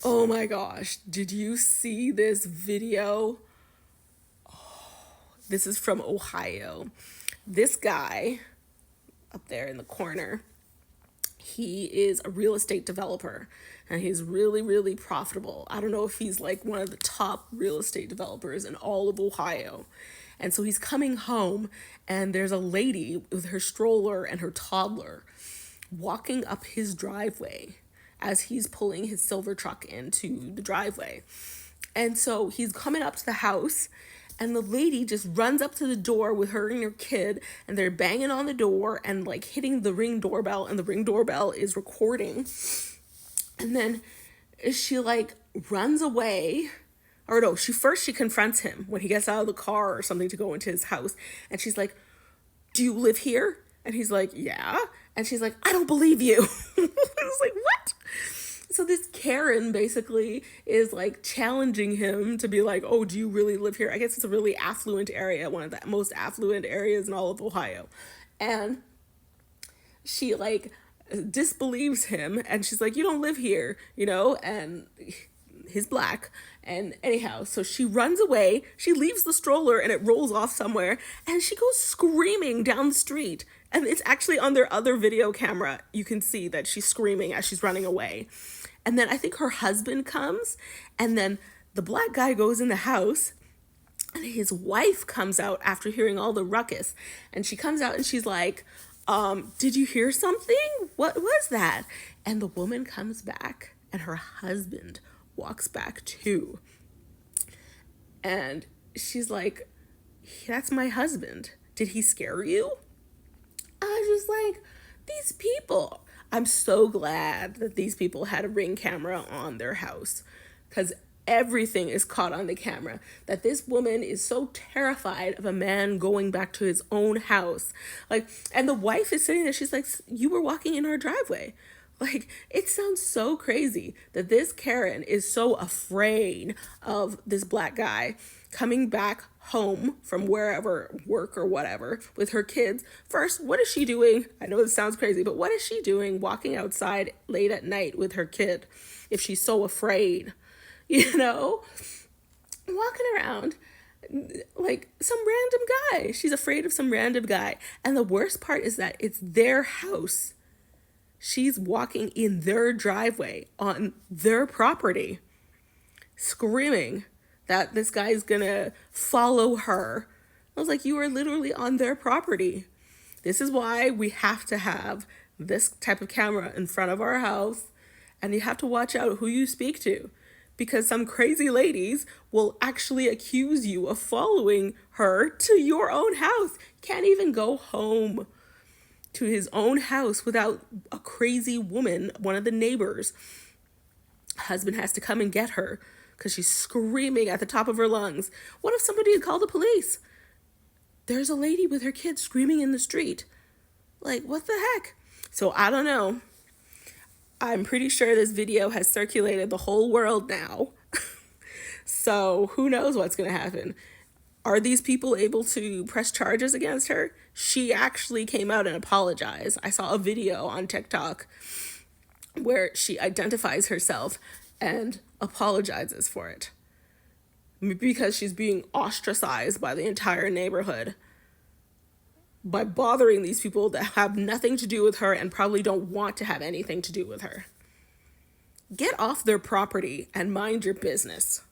Oh my gosh, did you see this video? This is from Ohio. This guy up there in the corner, he is a real estate developer and he's really, really profitable. I don't know if he's like one of the top real estate developers in all of Ohio. And so he's coming home, and there's a lady with her stroller and her toddler walking up his driveway as he's pulling his silver truck into the driveway. And so he's coming up to the house, and the lady just runs up to the door with her and her kid, and they're banging on the door and like hitting the Ring doorbell, and the Ring doorbell is recording. And then she like runs away. Or no, she confronts him when he gets out of the car or something to go into his house. And she's like, "Do you live here?" And he's like, "Yeah." And she's like, "I don't believe you." I was like, what? So this Karen basically is like challenging him to be like, "Oh, do you really live here?" I guess it's a really affluent area, one of the most affluent areas in all of Ohio. And she like disbelieves him, and she's like, "You don't live here, you know?" And he's black. And anyhow, so she runs away, she leaves the stroller, and it rolls off somewhere, and she goes screaming down the street. And it's actually on their other video camera. You can see that she's screaming as she's running away. And then I think her husband comes, and then the black guy goes in the house, and his wife comes out after hearing all the ruckus. And she comes out and she's like, "Did you hear something? What was that?" And the woman comes back, and her husband walks back too. And she's like, "That's my husband. Did he scare you?" I was just like, these people. I'm so glad that these people had a Ring camera on their house, because everything is caught on the camera. That this woman is so terrified of a man going back to his own house. Like, and the wife is sitting there, she's like, "You were walking in our driveway." Like, it sounds so crazy that this Karen is so afraid of this black guy coming back home from wherever, work or whatever, with her kids. First, what is she doing? I know this sounds crazy, but what is she doing walking outside late at night with her kid if she's so afraid? You know? Walking around like some random guy. She's afraid of some random guy. And the worst part is that it's their house. She's walking in their driveway on their property, screaming that this guy's gonna follow her. I was like, you are literally on their property. This is why we have to have this type of camera in front of our house, and you have to watch out who you speak to, because some crazy ladies will actually accuse you of following her to your own house. Can't even go home to his own house without a crazy woman, one of the neighbors. Husband has to come and get her because she's screaming at the top of her lungs. What if somebody had called the police? There's a lady with her kids screaming in the street. Like, what the heck? So I don't know. I'm pretty sure this video has circulated the whole world now. So who knows what's going to happen? Are these people able to press charges against her? She actually came out and apologized. I saw a video on TikTok where she identifies herself and apologizes for it, because she's being ostracized by the entire neighborhood by bothering these people that have nothing to do with her and probably don't want to have anything to do with her. Get off their property and mind your business.